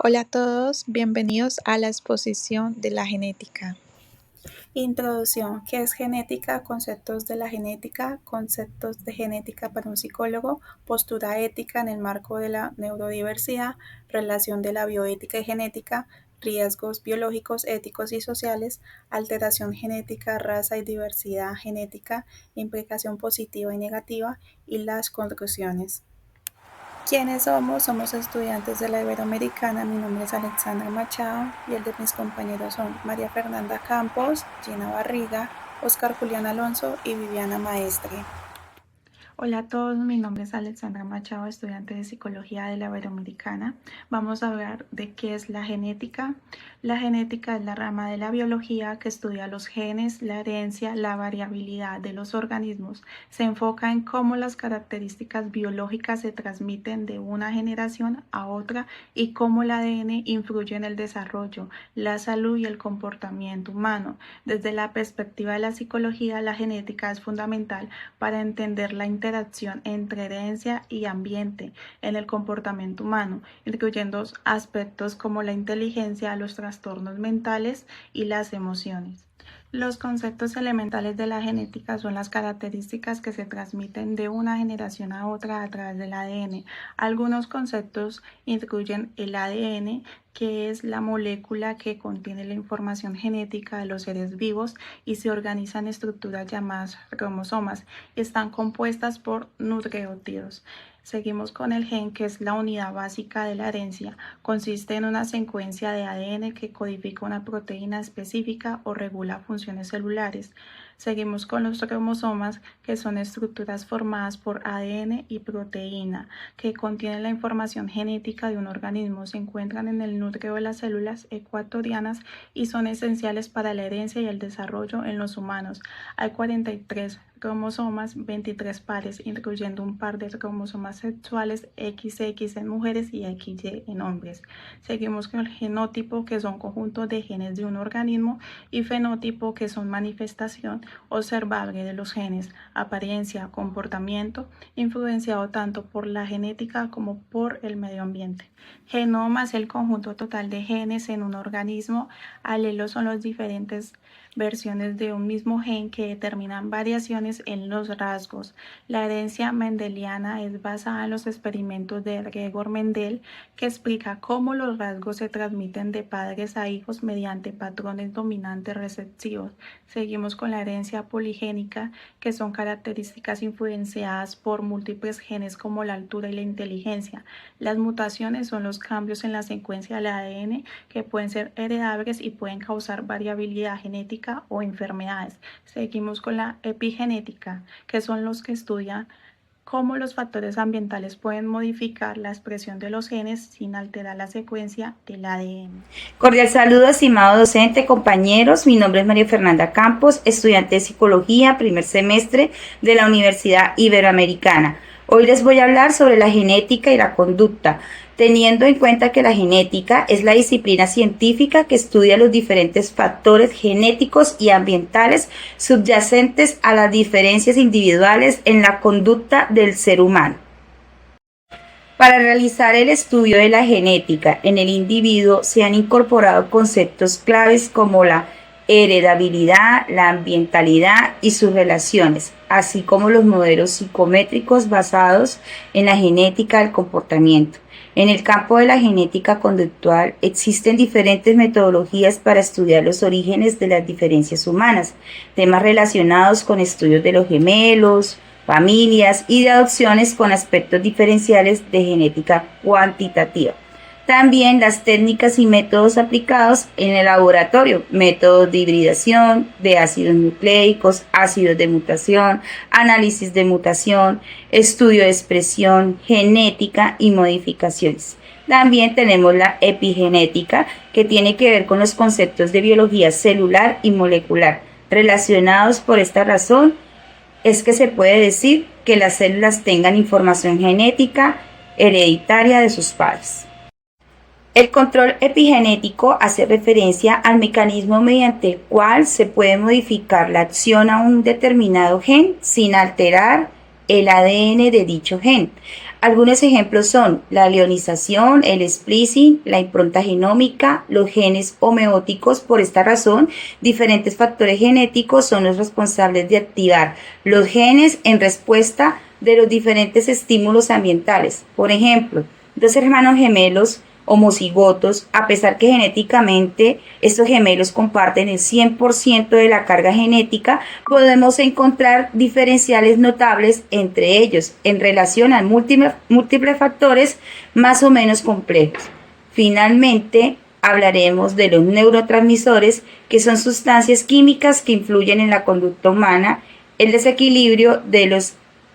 Hola a todos, bienvenidos a la exposición de la genética. Introducción. ¿Qué es genética? Conceptos de la genética, conceptos de genética para un psicólogo, postura ética en el marco de la neurodiversidad, relación de la bioética y genética, riesgos biológicos, éticos y sociales, alteración genética, raza y diversidad genética, implicación positiva y negativa y las conclusiones. ¿Quiénes somos? Somos estudiantes de la Iberoamericana. Mi nombre es Alexandra Machado y el de mis compañeros son María Fernanda Campos, Gina Barriga, Oscar Julián Alonso y Viviana Maestre. Hola a todos, mi nombre es Alexandra Machado, estudiante de Psicología de la Iberoamericana. Vamos a hablar de qué es la genética. La genética es la rama de la biología que estudia los genes, la herencia, la variabilidad de los organismos. Se enfoca en cómo las características biológicas se transmiten de una generación a otra y cómo el ADN influye en el desarrollo, la salud y el comportamiento humano. Desde la perspectiva de la psicología, la genética es fundamental para entender la interacción entre herencia y ambiente en el comportamiento humano, incluyendo aspectos como la inteligencia, los trastornos mentales y las emociones. Los conceptos elementales de la genética son las características que se transmiten de una generación a otra a través del ADN. Algunos conceptos incluyen el ADN, que es la molécula que contiene la información genética de los seres vivos y se organiza en estructuras llamadas cromosomas. Están compuestas por nucleótidos. Seguimos con el gen, que es la unidad básica de la herencia. Consiste en una secuencia de ADN que codifica una proteína específica o regula funciones celulares. Seguimos con los cromosomas, que son estructuras formadas por ADN y proteína, que contienen la información genética de un organismo. Se encuentran en el núcleo de las células ecuatorianas y son esenciales para la herencia y el desarrollo en los humanos. Hay 43 cromosomas, 23 pares, incluyendo un par de cromosomas sexuales XX en mujeres y XY en hombres. Seguimos con el genotipo, que son conjuntos de genes de un organismo, y fenotipo, que son manifestación observable de los genes, apariencia, comportamiento, influenciado tanto por la genética como por el medio ambiente. Genoma es el conjunto total de genes en un organismo. Alelos son las diferentes versiones de un mismo gen que determinan variaciones en los rasgos. La herencia mendeliana es basada en los experimentos de Gregor Mendel, que explica cómo los rasgos se transmiten de padres a hijos mediante patrones dominantes recesivos. Seguimos con la herencia poligénica, que son características influenciadas por múltiples genes como la altura y la inteligencia. Las mutaciones son los cambios en la secuencia del ADN que pueden ser heredables y pueden causar variabilidad genética o enfermedades. Seguimos con la epigenética, que son los que estudian cómo los factores ambientales pueden modificar la expresión de los genes sin alterar la secuencia del ADN. Cordial saludo, estimado docente, compañeros. Mi nombre es María Fernanda Campos, estudiante de Psicología, primer semestre de la Universidad Iberoamericana. Hoy les voy a hablar sobre la genética y la conducta, teniendo en cuenta que la genética es la disciplina científica que estudia los diferentes factores genéticos y ambientales subyacentes a las diferencias individuales en la conducta del ser humano. Para realizar el estudio de la genética en el individuo se han incorporado conceptos claves como la heredabilidad, la ambientalidad y sus relaciones, así como los modelos psicométricos basados en la genética del comportamiento. En el campo de la genética conductual existen diferentes metodologías para estudiar los orígenes de las diferencias humanas, temas relacionados con estudios de los gemelos, familias y de adopciones con aspectos diferenciales de genética cuantitativa. También las técnicas y métodos aplicados en el laboratorio, métodos de hibridación de ácidos nucleicos, ácidos de mutación, análisis de mutación, estudio de expresión, genética y modificaciones. También tenemos la epigenética, que tiene que ver con los conceptos de biología celular y molecular. Relacionados por esta razón, es que se puede decir que las células tengan información genética hereditaria de sus padres. El control epigenético hace referencia al mecanismo mediante el cual se puede modificar la acción a un determinado gen sin alterar el ADN de dicho gen. Algunos ejemplos son la leonización, el splicing, la impronta genómica, los genes homeóticos. Por esta razón, diferentes factores genéticos son los responsables de activar los genes en respuesta de los diferentes estímulos ambientales. Por ejemplo, dos hermanos gemelos homocigotos, a pesar que genéticamente estos gemelos comparten el 100% de la carga genética, podemos encontrar diferenciales notables entre ellos en relación a múltiples factores más o menos complejos. Finalmente, hablaremos de los neurotransmisores, que son sustancias químicas que influyen en la conducta humana. El desequilibrio de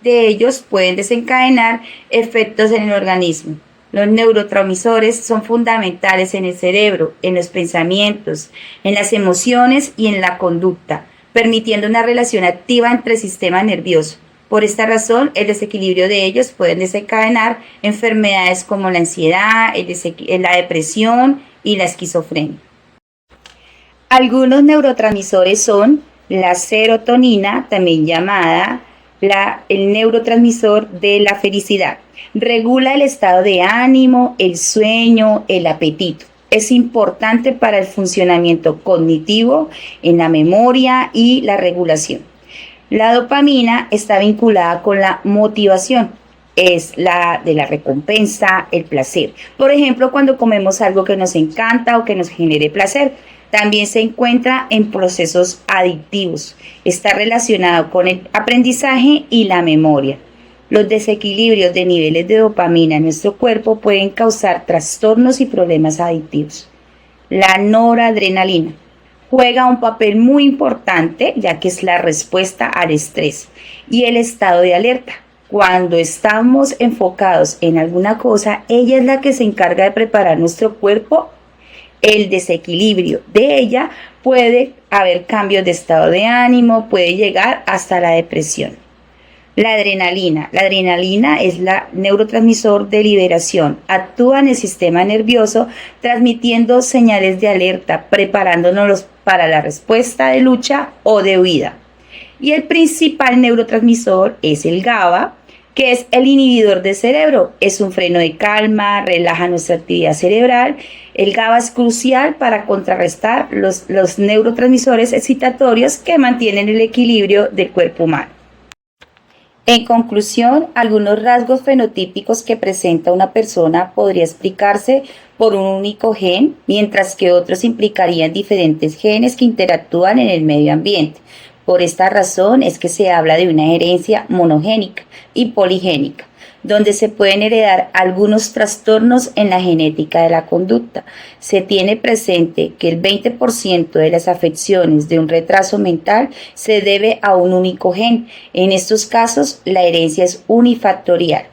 ellos pueden desencadenar efectos en el organismo. Los neurotransmisores son fundamentales en el cerebro, en los pensamientos, en las emociones y en la conducta, permitiendo una relación activa entre el sistema nervioso. Por esta razón, el desequilibrio de ellos puede desencadenar enfermedades como la ansiedad, la depresión y la esquizofrenia. Algunos neurotransmisores son la serotonina, también llamada el neurotransmisor de la felicidad. Regula el estado de ánimo, el sueño, el apetito. Es importante para el funcionamiento cognitivo, en la memoria y la regulación. La dopamina está vinculada con la motivación. Es la de la recompensa, el placer. Por ejemplo, cuando comemos algo que nos encanta o que nos genere placer. También se encuentra en procesos adictivos. Está relacionado con el aprendizaje y la memoria. Los desequilibrios de niveles de dopamina en nuestro cuerpo pueden causar trastornos y problemas adictivos. La noradrenalina juega un papel muy importante, ya que es la respuesta al estrés y el estado de alerta. Cuando estamos enfocados en alguna cosa, ella es la que se encarga de preparar nuestro cuerpo. El desequilibrio de ella puede haber cambios de estado de ánimo, puede llegar hasta la depresión. La adrenalina es la neurotransmisor de liberación. Actúa en el sistema nervioso transmitiendo señales de alerta, preparándonos para la respuesta de lucha o de huida. Y el principal neurotransmisor es el GABA, que es el inhibidor del cerebro. Es un freno de calma, relaja nuestra actividad cerebral. El GABA es crucial para contrarrestar los neurotransmisores excitatorios que mantienen el equilibrio del cuerpo humano. En conclusión, algunos rasgos fenotípicos que presenta una persona podría explicarse por un único gen, mientras que otros implicarían diferentes genes que interactúan en el medio ambiente. Por esta razón es que se habla de una herencia monogénica y poligénica, donde se pueden heredar algunos trastornos en la genética de la conducta. Se tiene presente que el 20% de las afecciones de un retraso mental se debe a un único gen. En estos casos, la herencia es unifactorial.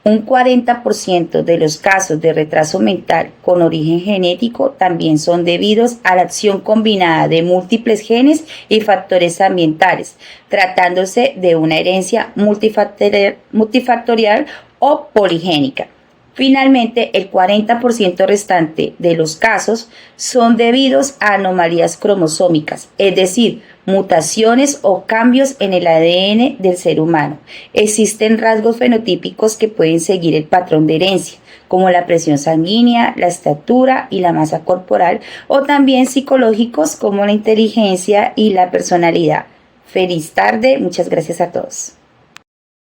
Un 40% de los casos de retraso mental con origen genético también son debidos a la acción combinada de múltiples genes y factores ambientales, tratándose de una herencia multifactorial o poligénica. Finalmente, el 40% restante de los casos son debidos a anomalías cromosómicas, es decir, mutaciones o cambios en el ADN del ser humano. Existen rasgos fenotípicos que pueden seguir el patrón de herencia, como la presión sanguínea, la estatura y la masa corporal, o también psicológicos como la inteligencia y la personalidad. Feliz tarde, muchas gracias a todos.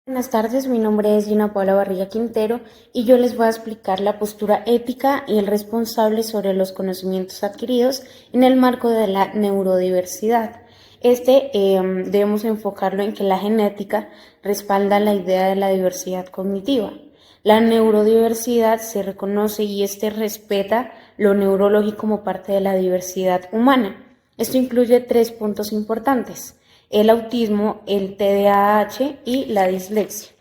Buenas tardes, mi nombre es Gina Paula Barriga Quintero y yo les voy a explicar la postura ética y el responsable sobre los conocimientos adquiridos en el marco de la neurodiversidad. Debemos enfocarlo en que la genética respalda la idea de la diversidad cognitiva. La neurodiversidad se reconoce y respeta lo neurológico como parte de la diversidad humana. Esto incluye 3 puntos importantes: el autismo, el TDAH y la dislexia.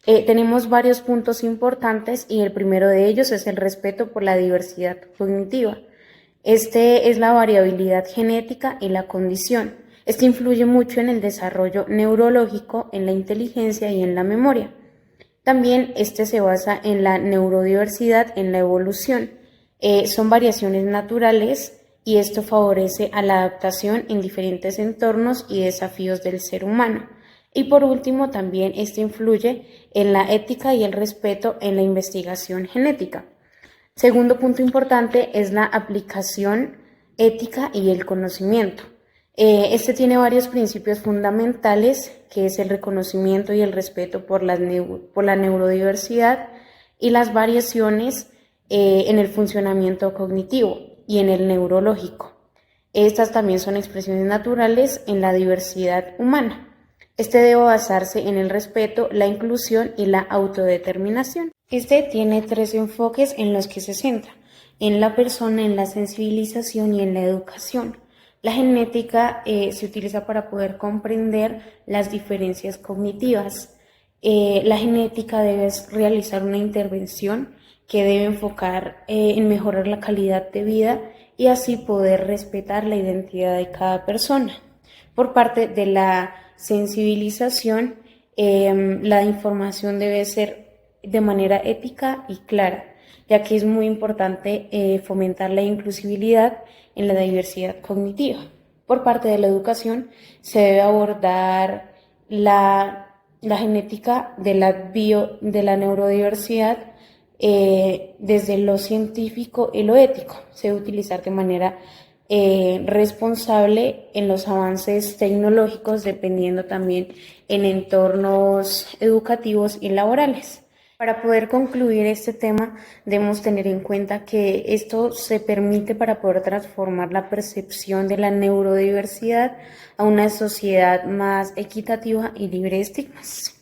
Tenemos varios puntos importantes y el primero de ellos es el respeto por la diversidad cognitiva. Es la variabilidad genética y la condición. Esto influye mucho en el desarrollo neurológico, en la inteligencia y en la memoria. También se basa en la neurodiversidad, en la evolución. Son variaciones naturales y esto favorece a la adaptación en diferentes entornos y desafíos del ser humano. Y por último, también esto influye en la ética y el respeto en la investigación genética. Segundo punto importante es la aplicación ética y el conocimiento. Este tiene varios principios fundamentales, que es el reconocimiento y el respeto por la neurodiversidad y las variaciones en el funcionamiento cognitivo y en el neurológico. Estas también son expresiones naturales en la diversidad humana. Este debe basarse en el respeto, la inclusión y la autodeterminación. Este tiene 3 enfoques en los que se centra: en la persona, en la sensibilización y en la educación. La genética se utiliza para poder comprender las diferencias cognitivas. La genética debe realizar una intervención que debe enfocar en mejorar la calidad de vida y así poder respetar la identidad de cada persona. Por parte de la sensibilización, la información debe ser de manera ética y clara, ya que es muy importante fomentar la inclusibilidad en la diversidad cognitiva. Por parte de la educación, se debe abordar la genética de la neurodiversidad desde lo científico y lo ético. Se debe utilizar de manera responsable en los avances tecnológicos, dependiendo también en entornos educativos y laborales. Para poder concluir este tema, debemos tener en cuenta que esto se permite para poder transformar la percepción de la neurodiversidad a una sociedad más equitativa y libre de estigmas.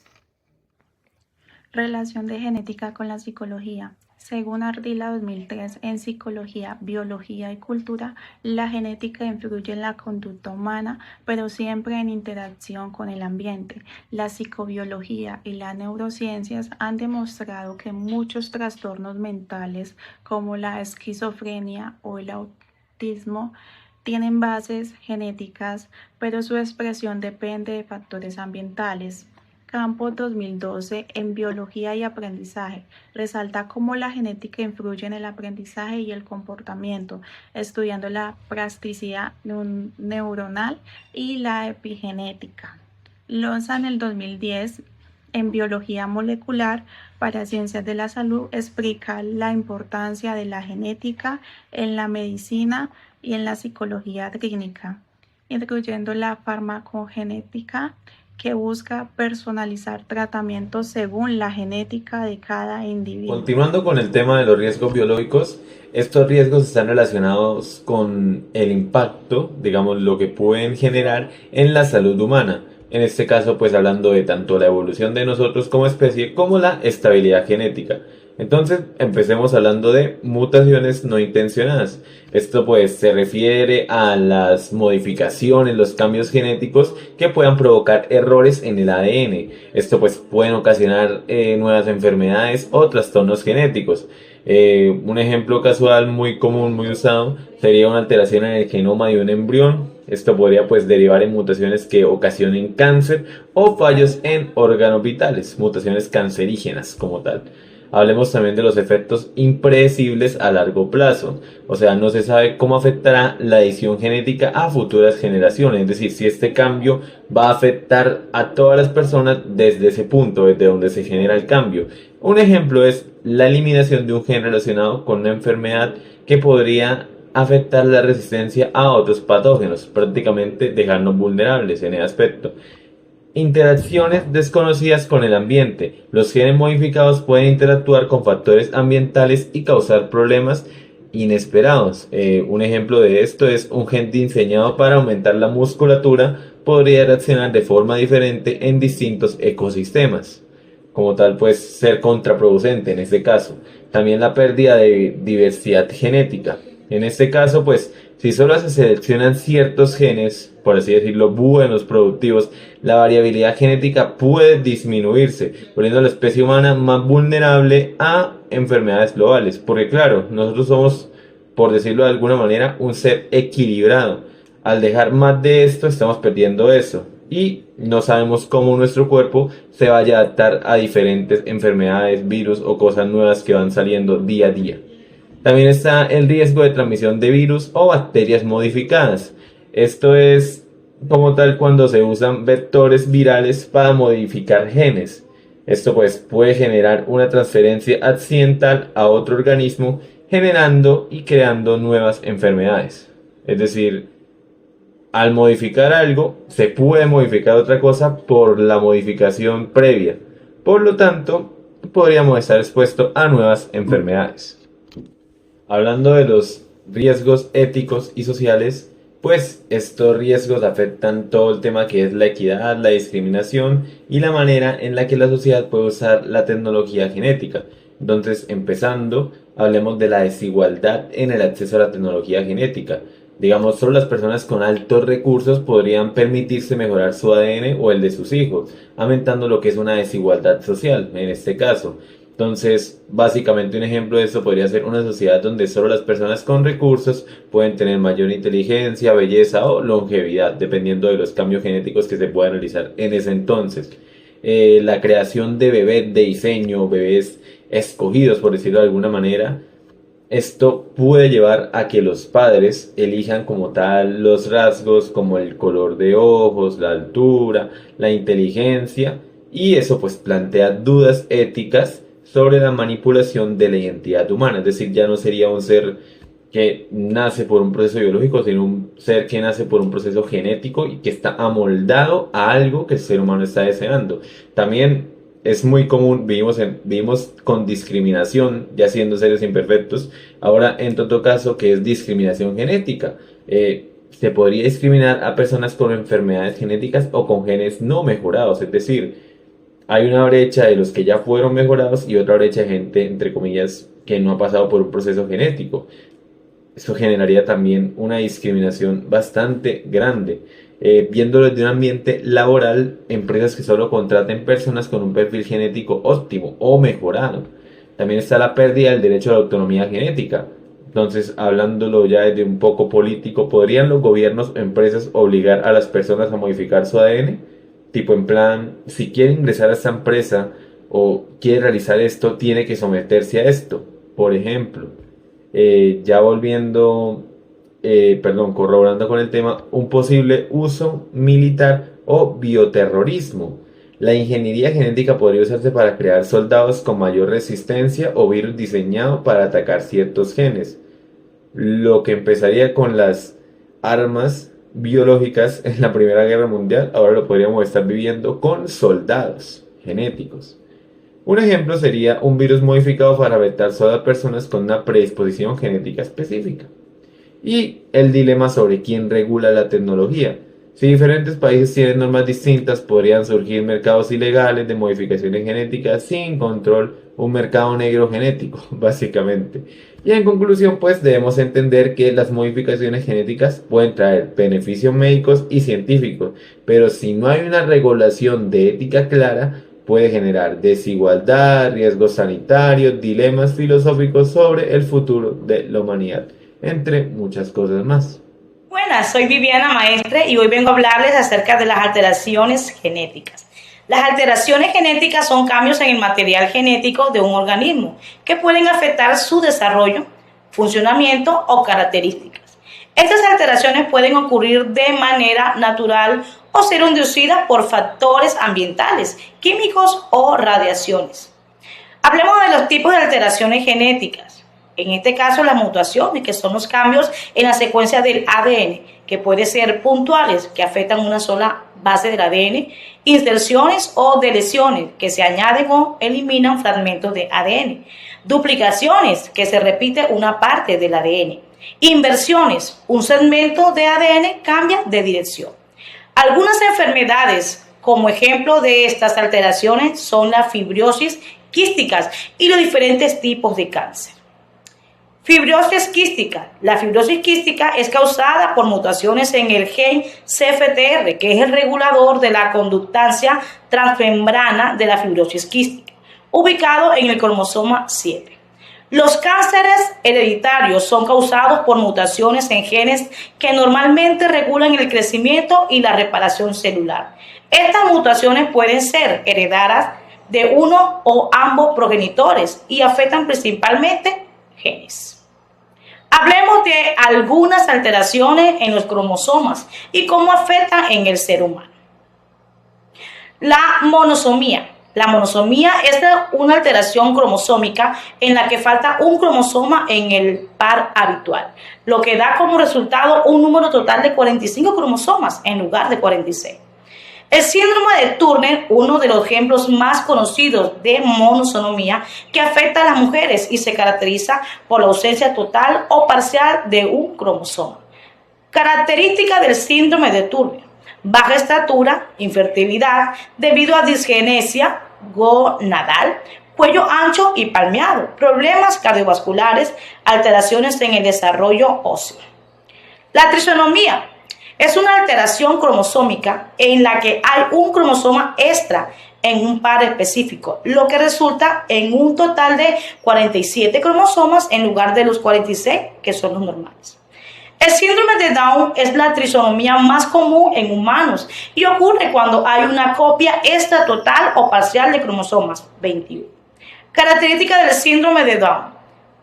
Relación de genética con la psicología. Según Ardila 2003, en Psicología, Biología y Cultura, la genética influye en la conducta humana, pero siempre en interacción con el ambiente. La psicobiología y las neurociencias han demostrado que muchos trastornos mentales, como la esquizofrenia o el autismo, tienen bases genéticas, pero su expresión depende de factores ambientales. Campos 2012, en Biología y Aprendizaje, resalta cómo la genética influye en el aprendizaje y el comportamiento, estudiando la plasticidad neuronal y la epigenética. Lonza, en el 2010, en Biología Molecular para Ciencias de la Salud, explica la importancia de la genética en la medicina y en la psicología clínica, incluyendo la farmacogenética, que busca personalizar tratamientos según la genética de cada individuo. Continuando con el tema de los riesgos biológicos, estos riesgos están relacionados con el impacto, digamos, lo que pueden generar en la salud humana. En este caso, pues hablando de tanto la evolución de nosotros como especie como la estabilidad genética. Entonces, empecemos hablando de mutaciones no intencionadas. Esto pues se refiere a las modificaciones, los cambios genéticos que puedan provocar errores en el ADN. Esto pues pueden ocasionar nuevas enfermedades o trastornos genéticos. Un ejemplo casual muy común, muy usado, sería una alteración en el genoma de un embrión. Esto podría pues derivar en mutaciones que ocasionen cáncer o fallos en órganos vitales, mutaciones cancerígenas como tal. Hablemos también de los efectos impredecibles a largo plazo. O sea, no se sabe cómo afectará la edición genética a futuras generaciones. Es decir, si este cambio va a afectar a todas las personas desde ese punto, desde donde se genera el cambio. Un ejemplo es la eliminación de un gen relacionado con una enfermedad que podría afectar la resistencia a otros patógenos, prácticamente dejarnos vulnerables en ese aspecto. Interacciones desconocidas con el ambiente. Los genes modificados pueden interactuar con factores ambientales y causar problemas inesperados. Un ejemplo de esto es un gen diseñado para aumentar la musculatura podría reaccionar de forma diferente en distintos ecosistemas. Como tal, pues ser contraproducente en este caso. También la pérdida de diversidad genética. En este caso, pues, si solo se seleccionan ciertos genes, por así decirlo, buenos, productivos, la variabilidad genética puede disminuirse, poniendo a la especie humana más vulnerable a enfermedades globales. Porque claro, nosotros somos, por decirlo de alguna manera, un ser equilibrado. Al dejar más de esto, estamos perdiendo eso. Y no sabemos cómo nuestro cuerpo se vaya a adaptar a diferentes enfermedades, virus o cosas nuevas que van saliendo día a día. También está el riesgo de transmisión de virus o bacterias modificadas. Esto es como tal cuando se usan vectores virales para modificar genes. Esto pues puede generar una transferencia accidental a otro organismo, generando y creando nuevas enfermedades. Es decir, al modificar algo, se puede modificar otra cosa por la modificación previa. Por lo tanto, podríamos estar expuestos a nuevas enfermedades. Hablando de los riesgos éticos y sociales, pues estos riesgos afectan todo el tema que es la equidad, la discriminación y la manera en la que la sociedad puede usar la tecnología genética. Entonces, empezando, hablemos de la desigualdad en el acceso a la tecnología genética. Digamos, solo las personas con altos recursos podrían permitirse mejorar su ADN o el de sus hijos, aumentando lo que es una desigualdad social en este caso. Entonces, básicamente un ejemplo de esto podría ser una sociedad donde solo las personas con recursos pueden tener mayor inteligencia, belleza o longevidad, dependiendo de los cambios genéticos que se puedan realizar en ese entonces. La creación de bebés de diseño, bebés escogidos, por decirlo de alguna manera, esto puede llevar a que los padres elijan como tal los rasgos como el color de ojos, la altura, la inteligencia, y eso pues plantea dudas éticas sobre la manipulación de la identidad humana. Es decir, ya no sería un ser que nace por un proceso biológico, sino un ser que nace por un proceso genético y que está amoldado a algo que el ser humano está deseando. También es muy común, vivimos con discriminación, ya siendo seres imperfectos. Ahora, en todo caso, que es discriminación genética. Se podría discriminar a personas con enfermedades genéticas o con genes no mejorados, es decir, hay una brecha de los que ya fueron mejorados y otra brecha de gente, entre comillas, que no ha pasado por un proceso genético. Eso generaría también una discriminación bastante grande. Viéndolo desde un ambiente laboral, empresas que solo contraten personas con un perfil genético óptimo o mejorado. También está la pérdida del derecho a la autonomía genética. Entonces, hablándolo ya desde un poco político, ¿podrían los gobiernos o empresas obligar a las personas a modificar su ADN? Tipo en plan, si quiere ingresar a esta empresa o quiere realizar esto, tiene que someterse a esto. Por ejemplo, ya corroborando con el tema, un posible uso militar o bioterrorismo. La ingeniería genética podría usarse para crear soldados con mayor resistencia o virus diseñados para atacar ciertos genes. Lo que empezaría con las armas biológicas en la Primera Guerra Mundial, ahora lo podríamos estar viviendo con soldados genéticos. Un ejemplo sería un virus modificado para afectar solo a personas con una predisposición genética específica. Y el dilema sobre quién regula la tecnología. Si diferentes países tienen normas distintas, podrían surgir mercados ilegales de modificaciones genéticas sin control, un mercado negro genético, básicamente. Y en conclusión, pues debemos entender que las modificaciones genéticas pueden traer beneficios médicos y científicos, pero si no hay una regulación de ética clara, puede generar desigualdad, riesgos sanitarios, dilemas filosóficos sobre el futuro de la humanidad, entre muchas cosas más. Buenas, soy Viviana Maestre y hoy vengo a hablarles acerca de las alteraciones genéticas. Las alteraciones genéticas son cambios en el material genético de un organismo que pueden afectar su desarrollo, funcionamiento o características. Estas alteraciones pueden ocurrir de manera natural o ser inducidas por factores ambientales, químicos o radiaciones. Hablemos de los tipos de alteraciones genéticas. En este caso, las mutaciones, que son los cambios en la secuencia del ADN, que pueden ser puntuales, que afectan una sola base del ADN, inserciones o deleciones, que se añaden o eliminan fragmentos de ADN, duplicaciones, que se repite una parte del ADN, inversiones, un segmento de ADN cambia de dirección. Algunas enfermedades, como ejemplo de estas alteraciones, son la fibrosis quística y los diferentes tipos de cáncer. Fibrosis quística. La fibrosis quística es causada por mutaciones en el gen CFTR, que es el regulador de la conductancia transmembrana de la fibrosis quística, ubicado en el cromosoma 7. Los cánceres hereditarios son causados por mutaciones en genes que normalmente regulan el crecimiento y la reparación celular. Estas mutaciones pueden ser heredadas de uno o ambos progenitores y afectan principalmente genes. Hablemos Hablaremos de algunas alteraciones en los cromosomas y cómo afectan en el ser humano. La monosomía. La monosomía es una alteración cromosómica en la que falta un cromosoma en el par habitual, lo que da como resultado un número total de 45 cromosomas en lugar de 46. El síndrome de Turner, uno de los ejemplos más conocidos de monosomía que afecta a las mujeres y se caracteriza por la ausencia total o parcial de un cromosoma. Característica del síndrome de Turner: baja estatura, infertilidad debido a disgenesia gonadal, cuello ancho y palmeado, problemas cardiovasculares, alteraciones en el desarrollo óseo. La trisonomía es una alteración cromosómica en la que hay un cromosoma extra en un par específico, lo que resulta en un total de 47 cromosomas en lugar de los 46 que son los normales. El síndrome de Down es la trisonomía más común en humanos y ocurre cuando hay una copia extra total o parcial de cromosomas 21. Características del síndrome de Down: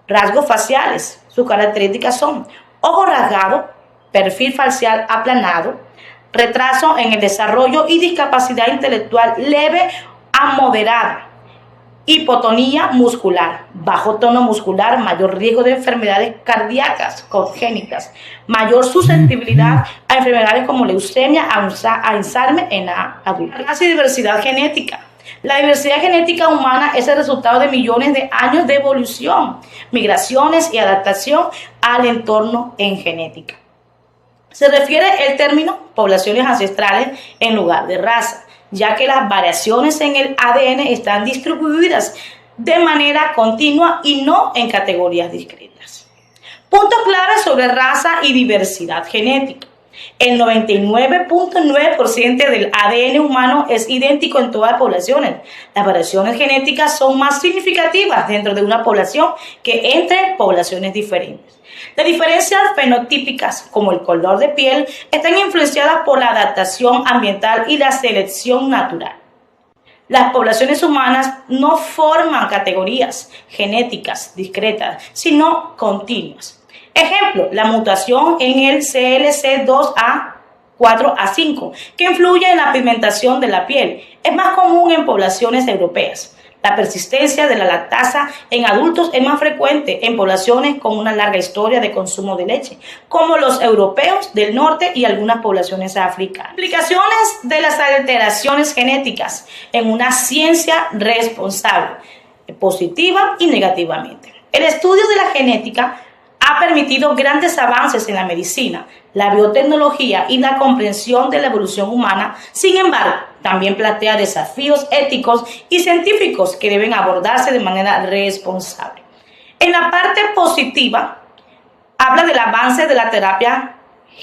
rasgos faciales. Sus características son ojo rasgado, perfil facial aplanado, retraso en el desarrollo y discapacidad intelectual leve a moderada, hipotonía muscular, bajo tono muscular, mayor riesgo de enfermedades cardíacas congénitas, mayor susceptibilidad a enfermedades como leucemia, Alzheimer en la adultez. Raza y diversidad genética. La diversidad genética humana es el resultado de millones de años de evolución, migraciones y adaptación al entorno en genética. Se refiere el término poblaciones ancestrales en lugar de raza, ya que las variaciones en el ADN están distribuidas de manera continua y no en categorías discretas. Puntos claves sobre raza y diversidad genética. El 99.9% del ADN humano es idéntico en todas las poblaciones. Las variaciones genéticas son más significativas dentro de una población que entre poblaciones diferentes. Las diferencias fenotípicas, como el color de piel, están influenciadas por la adaptación ambiental y la selección natural. Las poblaciones humanas no forman categorías genéticas discretas, sino continuas. Ejemplo, la mutación en el CLC2A4A5, que influye en la pigmentación de la piel, es más común en poblaciones europeas. La persistencia de la lactasa en adultos es más frecuente en poblaciones con una larga historia de consumo de leche, como los europeos del norte y algunas poblaciones africanas. Implicaciones de las alteraciones genéticas en una ciencia responsable, positiva y negativamente. El estudio de la genética ha permitido grandes avances en la medicina, la biotecnología y la comprensión de la evolución humana. Sin embargo, también plantea desafíos éticos y científicos que deben abordarse de manera responsable. En la parte positiva, habla del avance de la terapia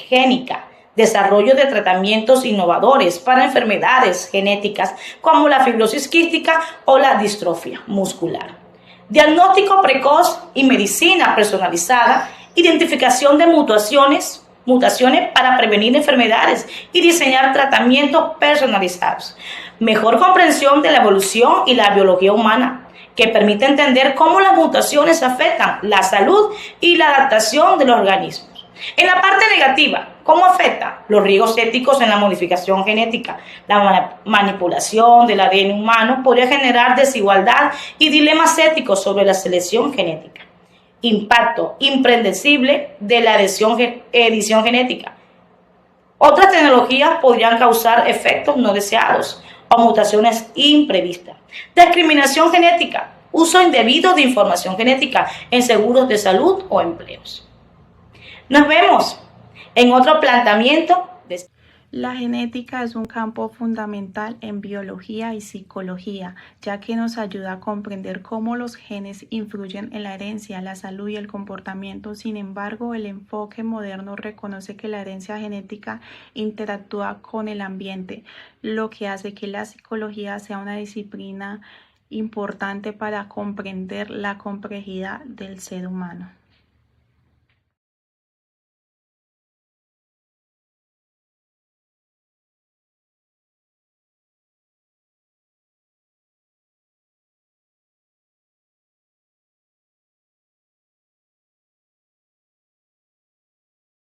génica, desarrollo de tratamientos innovadores para enfermedades genéticas como la fibrosis quística o la distrofia muscular. Diagnóstico precoz y medicina personalizada, identificación de mutaciones para prevenir enfermedades y diseñar tratamientos personalizados. Mejor comprensión de la evolución y la biología humana, que permite entender cómo las mutaciones afectan la salud y la adaptación de los organismos. En la parte negativa, ¿cómo afecta? Los riesgos éticos en la modificación genética. La manipulación del ADN humano podría generar desigualdad y dilemas éticos sobre la selección genética. Impacto impredecible de la edición genética. Otras tecnologías podrían causar efectos no deseados o mutaciones imprevistas. Discriminación genética. Uso indebido de información genética en seguros de salud o empleos. Nos vemos en otro planteamiento. La genética es un campo fundamental en biología y psicología, ya que nos ayuda a comprender cómo los genes influyen en la herencia, la salud y el comportamiento. Sin embargo, el enfoque moderno reconoce que la herencia genética interactúa con el ambiente, lo que hace que la psicología sea una disciplina importante para comprender la complejidad del ser humano.